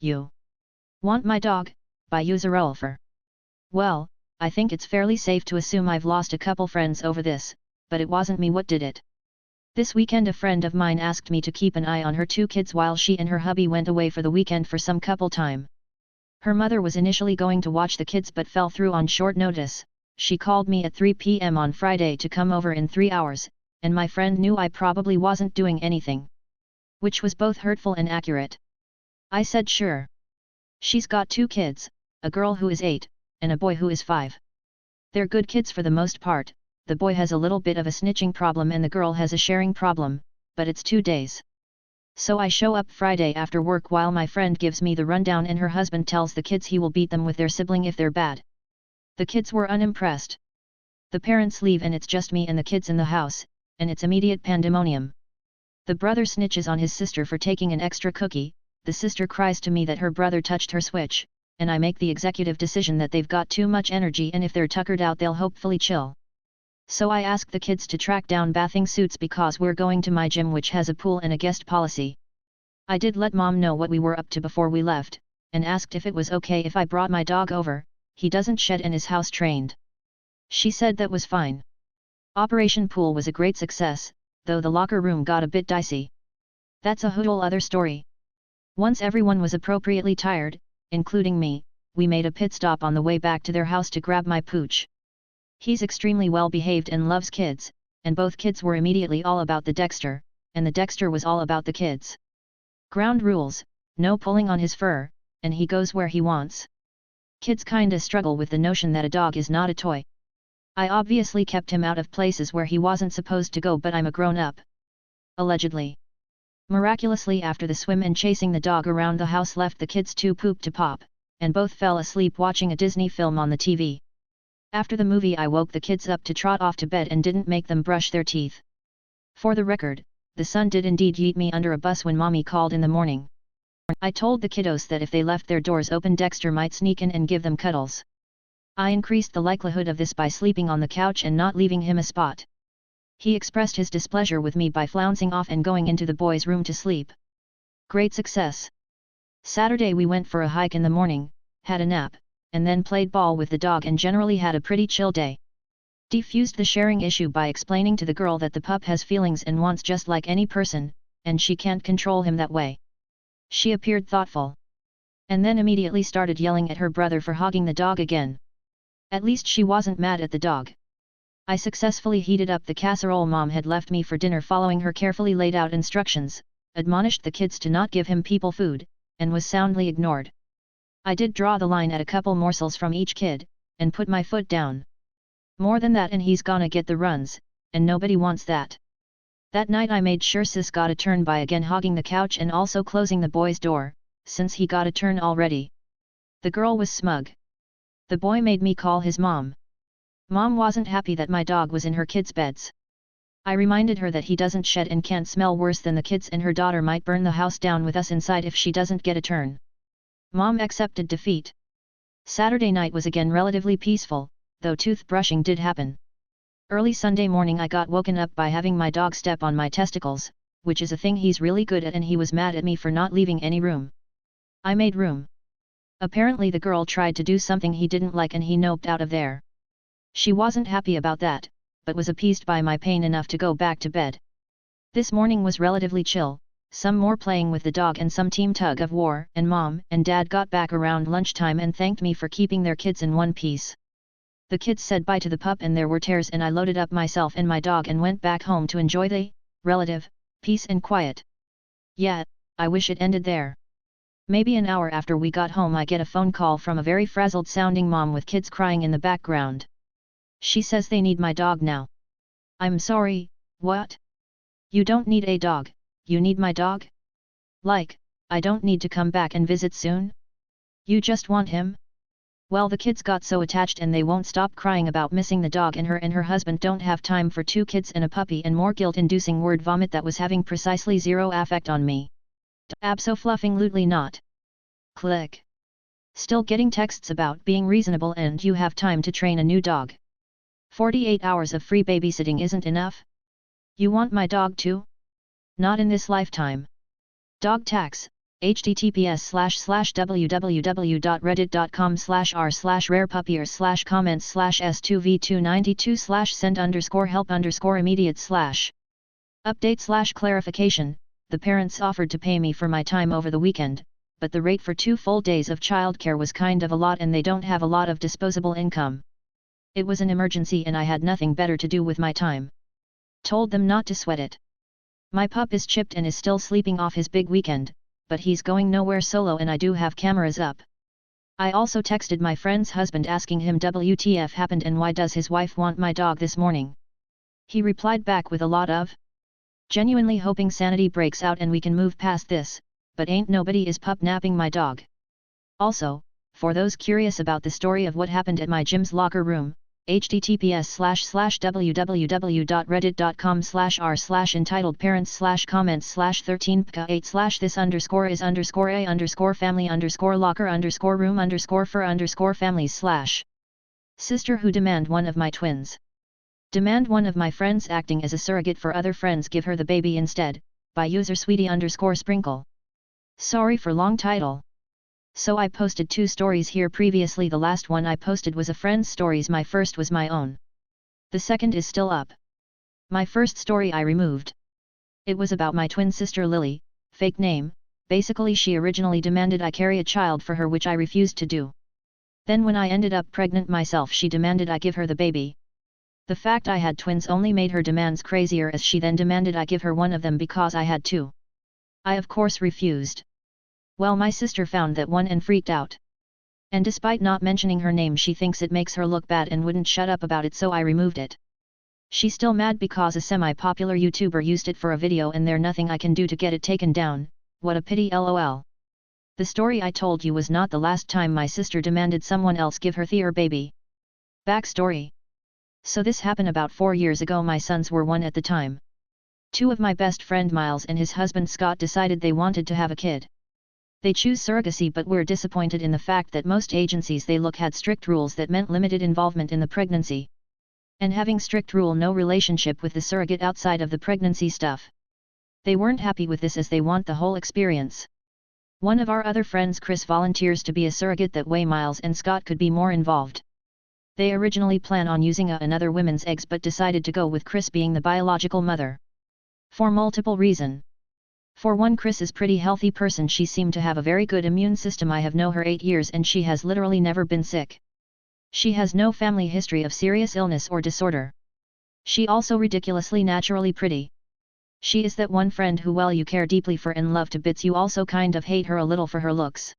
You want my dog? By user Ulfer. Well, I think it's fairly safe to assume I've lost a couple friends over this, but it wasn't me what did it. This weekend a friend of mine asked me to keep an eye on her 2 kids while she and her hubby went away for the weekend for some couple time. Her mother was initially going to watch the kids but fell through on short notice. She called me at 3 p.m. on Friday to come over in 3 hours, and my friend knew I probably wasn't doing anything. Which was both hurtful and accurate. I said sure. She's got 2 kids, a girl who is 8, and a boy who is 5. They're good kids for the most part. The boy has a little bit of a snitching problem and the girl has a sharing problem, but it's 2 days. So I show up Friday after work while my friend gives me the rundown and her husband tells the kids he will beat them with their sibling if they're bad. The kids were unimpressed. The parents leave and it's just me and the kids in the house, and it's immediate pandemonium. The brother snitches on his sister for taking an extra cookie, the sister cries to me that her brother touched her switch, and I make the executive decision that they've got too much energy and if they're tuckered out they'll hopefully chill. So I ask the kids to track down bathing suits because we're going to my gym which has a pool and a guest policy. I did let mom know what we were up to before we left, and asked if it was okay if I brought my dog over. He doesn't shed and is house trained. She said that was fine. Operation Pool was a great success, though the locker room got a bit dicey. That's a whole other story. Once everyone was appropriately tired, including me, we made a pit stop on the way back to their house to grab my pooch. He's extremely well behaved and loves kids, and both kids were immediately all about the Dexter, and the Dexter was all about the kids. Ground rules, no pulling on his fur, and he goes where he wants. Kids kinda struggle with the notion that a dog is not a toy. I obviously kept him out of places where he wasn't supposed to go, but I'm a grown-up. Allegedly. Miraculously after the swim and chasing the dog around the house left the kids to poop to pop, and both fell asleep watching a Disney film on the TV. After the movie I woke the kids up to trot off to bed and didn't make them brush their teeth. For the record, the son did indeed yeet me under a bus when mommy called in the morning. I told the kiddos that if they left their doors open Dexter might sneak in and give them cuddles. I increased the likelihood of this by sleeping on the couch and not leaving him a spot. He expressed his displeasure with me by flouncing off and going into the boys' room to sleep. Great success. Saturday we went for a hike in the morning, had a nap, and then played ball with the dog and generally had a pretty chill day. Defused the sharing issue by explaining to the girl that the pup has feelings and wants just like any person, and she can't control him that way. She appeared thoughtful. And then immediately started yelling at her brother for hogging the dog again. At least she wasn't mad at the dog. I successfully heated up the casserole mom had left me for dinner following her carefully laid out instructions, admonished the kids to not give him people food, and was soundly ignored. I did draw the line at a couple morsels from each kid, and put my foot down. More than that and he's gonna get the runs, and nobody wants that. That night I made sure sis got a turn by again hogging the couch and also closing the boy's door, since he got a turn already. The girl was smug. The boy made me call his mom. Mom wasn't happy that my dog was in her kids' beds. I reminded her that he doesn't shed and can't smell worse than the kids and her daughter might burn the house down with us inside if she doesn't get a turn. Mom accepted defeat. Saturday night was again relatively peaceful, though toothbrushing did happen. Early Sunday morning I got woken up by having my dog step on my testicles, which is a thing he's really good at, and he was mad at me for not leaving any room. I made room. Apparently the girl tried to do something he didn't like and he noped out of there. She wasn't happy about that, but was appeased by my pain enough to go back to bed. This morning was relatively chill, some more playing with the dog and some team tug of war, and mom and dad got back around lunchtime and thanked me for keeping their kids in one piece. The kids said bye to the pup and there were tears, and I loaded up myself and my dog and went back home to enjoy the relative peace and quiet. Yeah, I wish it ended there. Maybe an hour after we got home I get a phone call from a very frazzled sounding mom with kids crying in the background. She says they need my dog now. I'm sorry, what? You don't need a dog, you need my dog? Like, I don't need to come back and visit soon? You just want him? Well, the kids got so attached and they won't stop crying about missing the dog, and her husband don't have time for 2 kids and a puppy and more guilt-inducing word vomit that was having precisely zero effect on me. Abso-fluffingly not. Click. Still getting texts about being reasonable and you have time to train a new dog. 48 hours of free babysitting isn't enough? You want my dog too? Not in this lifetime. Dog tax, https://www.reddit.com/r/rarepuppier/comments/s2v292/send_help_immediate/update/clarification, the parents offered to pay me for my time over the weekend, but the rate for 2 full days of childcare was kind of a lot and they don't have a lot of disposable income. It was an emergency and I had nothing better to do with my time. Told them not to sweat it. My pup is chipped and is still sleeping off his big weekend, but he's going nowhere solo and I do have cameras up. I also texted my friend's husband asking him WTF happened and why does his wife want my dog this morning. He replied back with a lot of genuinely hoping sanity breaks out and we can move past this, but ain't nobody is pup napping my dog. Also, for those curious about the story of what happened at my gym's locker room, https://www.reddit.com/r/entitled_parents/comments/13.8/this_score is_ray_for_families/. Sister who demand one of my twins. Demand one of my friends acting as a surrogate for other friends give her the baby instead, by user sweetie_sprinkle. Sorry for long title. So I posted 2 stories here previously. The last one I posted was a friend's stories, my first was my own. The second is still up. My first story I removed. It was about my twin sister Lily, fake name. Basically she originally demanded I carry a child for her which I refused to do. Then when I ended up pregnant myself she demanded I give her the baby. The fact I had twins only made her demands crazier as she then demanded I give her one of them because I had 2. I of course refused. Well, my sister found that one and freaked out. And despite not mentioning her name she thinks it makes her look bad and wouldn't shut up about it, so I removed it. She's still mad because a semi-popular YouTuber used it for a video and there's nothing I can do to get it taken down. What a pity, lol. The story I told you was not the last time my sister demanded someone else give her their baby. Backstory. So this happened about 4 years ago. My sons were 1 at the time. 2 of my best friend Miles and his husband Scott decided they wanted to have a kid. They choose surrogacy but were disappointed in the fact that most agencies they look had strict rules that meant limited involvement in the pregnancy. And having strict rule no relationship with the surrogate outside of the pregnancy stuff. They weren't happy with this as they want the whole experience. One of our other friends Chris volunteers to be a surrogate, that way Miles and Scott could be more involved. They originally plan on using another woman's eggs but decided to go with Chris being the biological mother. For multiple reasons. For one, Chris is pretty healthy person. She seemed to have a very good immune system. I have known her 8 years and she has literally never been sick. She has no family history of serious illness or disorder. She also ridiculously naturally pretty. She is that one friend who well you care deeply for and love to bits, you also kind of hate her a little for her looks.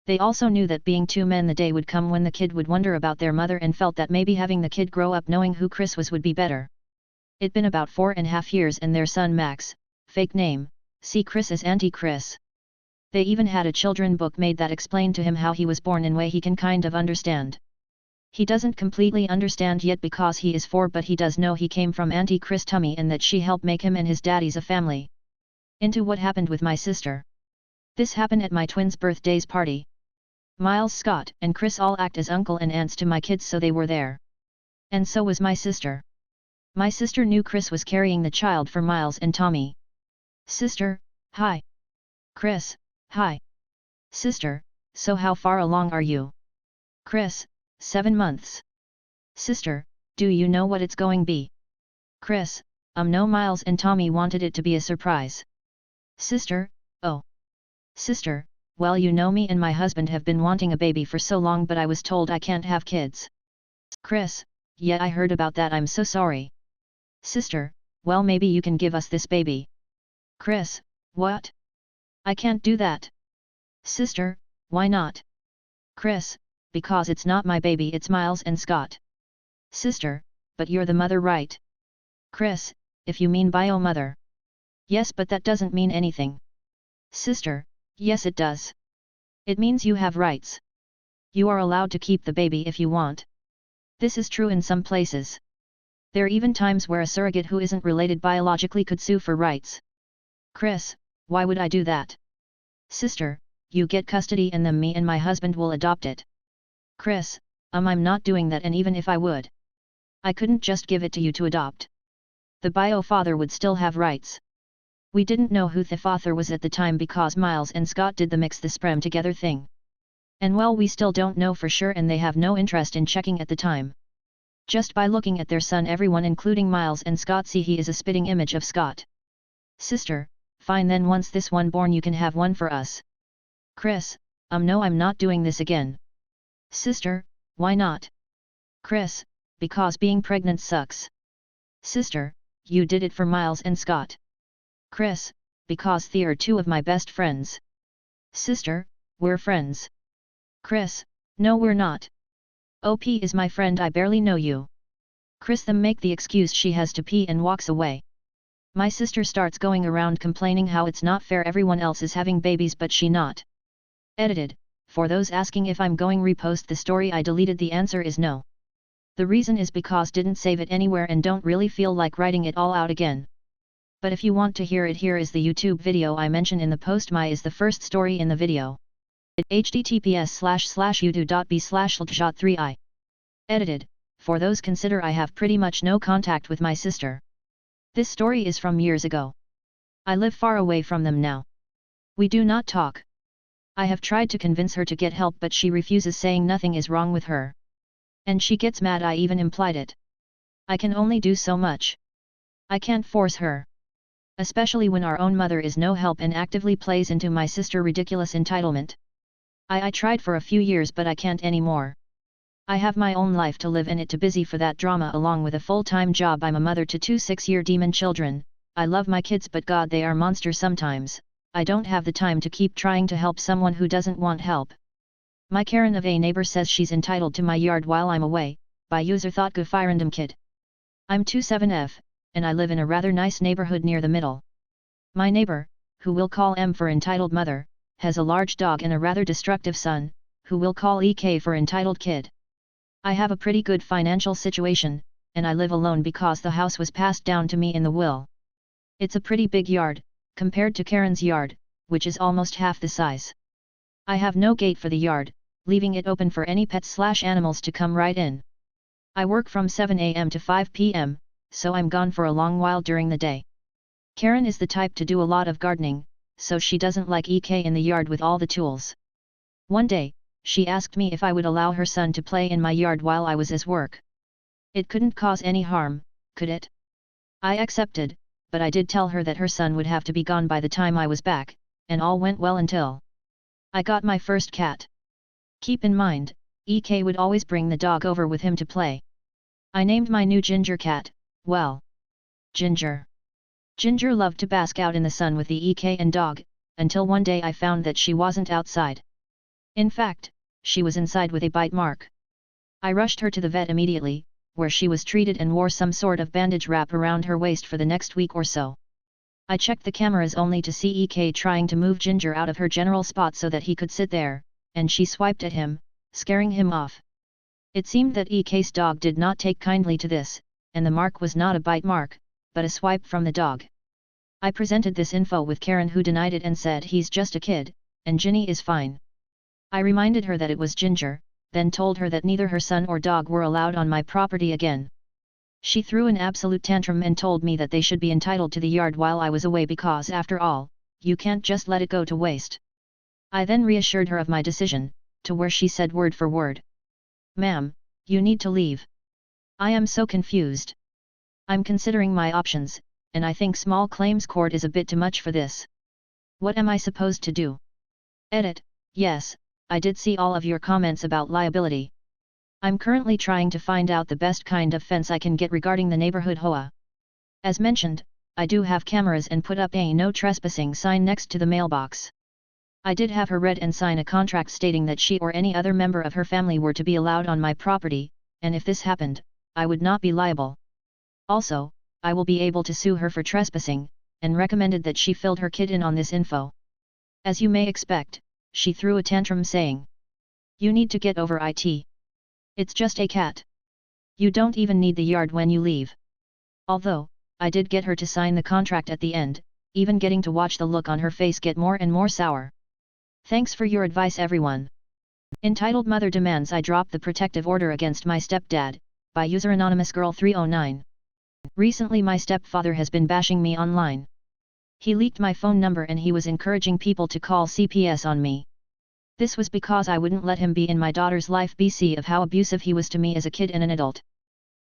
They also knew that being 2 men the day would come when the kid would wonder about their mother and felt that maybe having the kid grow up knowing who Chris was would be better. It'd been about 4.5 years and their son Max, fake name, see Chris as Auntie Chris. They even had a children book made that explained to him how he was born in way he can kind of understand. He doesn't completely understand yet because he is 4, but he does know he came from Auntie Chris' tummy and that she helped make him and his daddy's a family. Into what happened with my sister. This happened at my twins' birthdays party. Miles, Scott, and Chris all act as uncle and aunts to my kids, so they were there. And so was my sister. My sister knew Chris was carrying the child for Miles and Tommy. Sister, hi. Chris, hi. Sister, so how far along are you? Chris, 7 months. Sister, do you know what it's going be? Chris, no. Miles and Tommy wanted it to be a surprise. Sister, oh. Sister, well, you know me and my husband have been wanting a baby for so long, but I was told I can't have kids. Chris, yeah, I heard about that, I'm so sorry. Sister, well, maybe you can give us this baby. Chris, what? I can't do that. Sister, why not? Chris, because it's not my baby, it's Miles and Scott. Sister, but you're the mother, right? Chris, if you mean bio mother. Yes, but that doesn't mean anything. Sister, yes it does. It means you have rights. You are allowed to keep the baby if you want. This is true in some places. There are even times where a surrogate who isn't related biologically could sue for rights. Chris, why would I do that? Sister, you get custody and then me and my husband will adopt it. Chris, I'm not doing that, and even if I would, I couldn't just give it to you to adopt. The bio father would still have rights. We didn't know who the father was at the time because Miles and Scott did the mix the sperm together thing. And well, we still don't know for sure, and they have no interest in checking at the time. Just by looking at their son, everyone including Miles and Scott see he is a spitting image of Scott. Sister, fine then, once this one born you can have one for us. Chris, no, I'm not doing this again. Sister, why not? Chris, because being pregnant sucks. Sister, you did it for Miles and Scott. Chris, because they are two of my best friends. Sister, we're friends. Chris, no we're not. OP is my friend, I barely know you. Chris them make the excuse she has to pee and walks away. My sister starts going around complaining how it's not fair, everyone else is having babies but she not. Edited. For those asking if I'm going repost the story I deleted, the answer is no. The reason is because didn't save it anywhere and don't really feel like writing it all out again. But if you want to hear it, here is the YouTube video I mention in the post. My is the first story in the video. https://youtube.b/ljot3i. Edited. For those consider I have pretty much no contact with my sister. This story is from years ago. I live far away from them now. We do not talk. I have tried to convince her to get help but she refuses, saying nothing is wrong with her. And she gets mad, I even implied it. I can only do so much. I can't force her. Especially when our own mother is no help and actively plays into my sister's ridiculous entitlement. I tried for a few years but I can't anymore. I have my own life to live and it too busy for that drama along with a full-time job. I'm a mother to 2 6-year demon children. I love my kids but God they are monsters sometimes. I don't have the time to keep trying to help someone who doesn't want help. My Karen of a neighbor says she's entitled to my yard while I'm away, by user thought go firandom kid. I'm 27F, and I live in a rather nice neighborhood near the middle. My neighbor, who we'll call M for entitled mother, has a large dog and a rather destructive son, who we'll call EK for entitled kid. I have a pretty good financial situation, and I live alone because the house was passed down to me in the will. It's a pretty big yard, compared to Karen's yard, which is almost half the size. I have no gate for the yard, leaving it open for any pets/animals to come right in. I work from 7 a.m. to 5 p.m., so I'm gone for a long while during the day. Karen is the type to do a lot of gardening, so she doesn't like EK in the yard with all the tools. One day, she asked me if I would allow her son to play in my yard while I was at work. It couldn't cause any harm, could it? I accepted, but I did tell her that her son would have to be gone by the time I was back, and all went well until I got my first cat. Keep in mind, EK would always bring the dog over with him to play. I named my new Ginger cat, well, Ginger. Ginger loved to bask out in the sun with the EK and dog, until one day I found that she wasn't outside. In fact, she was inside with a bite mark. I rushed her to the vet immediately, where she was treated and wore some sort of bandage wrap around her waist for the next week or so. I checked the cameras only to see EK trying to move Ginger out of her general spot so that he could sit there, and she swiped at him, scaring him off. It seemed that EK's dog did not take kindly to this, and the mark was not a bite mark, but a swipe from the dog. I presented this info with Karen, who denied it and said he's just a kid, and Ginny is fine. I reminded her that it was Ginger, then told her that neither her son or dog were allowed on my property again. She threw an absolute tantrum and told me that they should be entitled to the yard while I was away because after all, you can't just let it go to waste. I then reassured her of my decision, to where she said word for word, "Ma'am, you need to leave. I am so confused. I'm considering my options, and I think small claims court is a bit too much for this. What am I supposed to do?" Edit. Yes, I did see all of your comments about liability. I'm currently trying to find out the best kind of fence I can get regarding the neighborhood HOA. As mentioned, I do have cameras and put up a no trespassing sign next to the mailbox. I did have her read and sign a contract stating that she or any other member of her family were to be allowed on my property, and if this happened, I would not be liable. Also, I will be able to sue her for trespassing, and recommended that she filled her kid in on this info. As you may expect, she threw a tantrum saying, "You need to get over it. It's just a cat. You don't even need the yard when you leave." Although, I did get her to sign the contract at the end, even getting to watch the look on her face get more and more sour. Thanks for your advice, everyone. Entitled Mother demands I drop the protective order against my stepdad, by user anonymous girl 309. Recently my stepfather has been bashing me online. He leaked my phone number and he was encouraging people to call CPS on me. This was because I wouldn't let him be in my daughter's life BC of how abusive he was to me as a kid and an adult.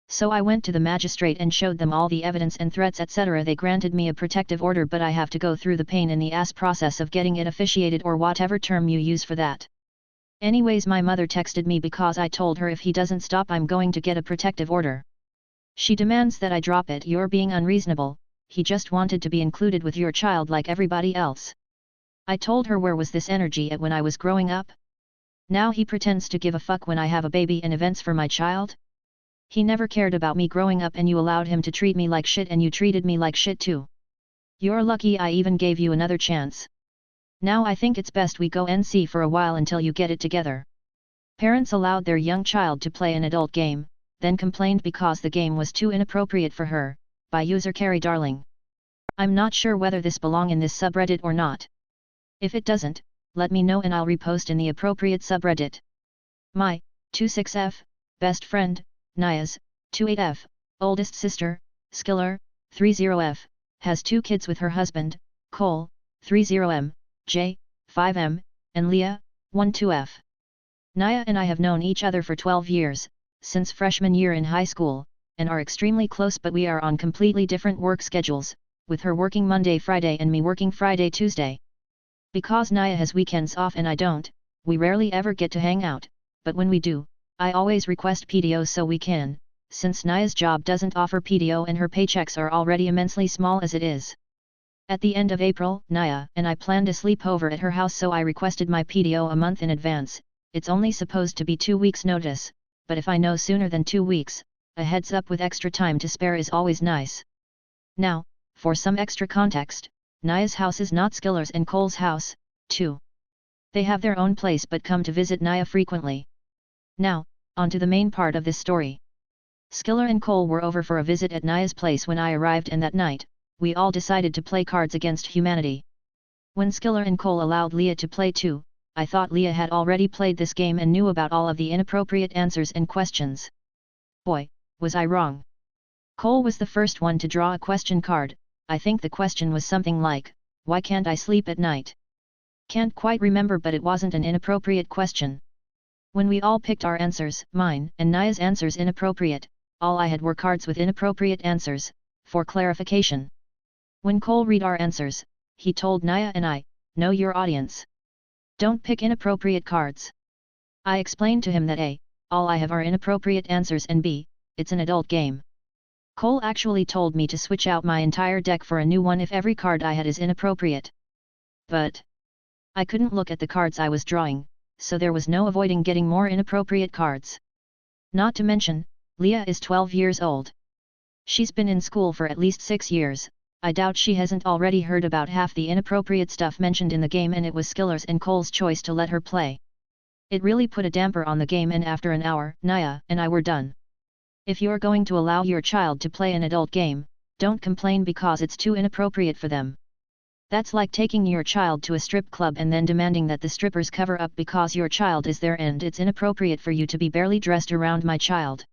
So I went to the magistrate and showed them all the evidence and threats etc. They granted me a protective order, but I have to go through the pain in the ass process of getting it officiated, or whatever term you use for that. Anyways, my mother texted me because I told her if he doesn't stop I'm going to get a protective order. She demands that I drop it. You're being unreasonable, he just wanted to be included with your child like everybody else. I told her where was this energy at when I was growing up? Now he pretends to give a fuck when I have a baby and events for my child? He never cared about me growing up and you allowed him to treat me like shit, and you treated me like shit too. You're lucky I even gave you another chance. Now I think it's best we go NC for a while until you get it together. Parents allowed their young child to play an adult game, then complained because the game was too inappropriate for her, by user Carrie Darling. I'm not sure whether this belong in this subreddit or not. If it doesn't, let me know and I'll repost in the appropriate subreddit. My 26F best friend, Naya's 28F oldest sister, Skiller 30F, has 2 kids with her husband, Cole 30M, J 5M, and Leah 12F. Naya and I have known each other for 12 years, since freshman year in high school, and are extremely close, but we are on completely different work schedules, with her working Monday Friday and me working Friday Tuesday. Because Naya has weekends off and I don't, we rarely ever get to hang out, but when we do, I always request PTO so we can, since Naya's job doesn't offer PTO and her paychecks are already immensely small as it is. At the end of April, Naya and I planned a sleepover at her house, so I requested my PTO a month in advance. It's only supposed to be 2 weeks notice, but if I know sooner than 2 weeks, a heads up with extra time to spare is always nice. Now, for some extra context, Naya's house is not Skiller's and Cole's house, too. They have their own place but come to visit Naya frequently. Now, on to the main part of this story. Skiller and Cole were over for a visit at Naya's place when I arrived, and that night, we all decided to play Cards Against Humanity. When Skiller and Cole allowed Leah to play too, I thought Leah had already played this game and knew about all of the inappropriate answers and questions. Boy, was I wrong. Cole was the first one to draw a question card. I think the question was something like, why can't I sleep at night? Can't quite remember, but it wasn't an inappropriate question. When we all picked our answers, mine and Naya's answers inappropriate, all I had were cards with inappropriate answers, for clarification. When Cole read our answers, he told Naya and I, know your audience. Don't pick inappropriate cards. I explained to him that A, all I have are inappropriate answers, and B, it's an adult game. Cole actually told me to switch out my entire deck for a new one if every card I had is inappropriate. But I couldn't look at the cards I was drawing, so there was no avoiding getting more inappropriate cards. Not to mention, Leah is 12 years old. She's been in school for at least 6 years. I doubt she hasn't already heard about half the inappropriate stuff mentioned in the game, and it was Skiller's and Cole's choice to let her play. It really put a damper on the game, and after an hour, Naya and I were done. If you're going to allow your child to play an adult game, don't complain because it's too inappropriate for them. That's like taking your child to a strip club and then demanding that the strippers cover up because your child is there and it's inappropriate for you to be barely dressed around my child.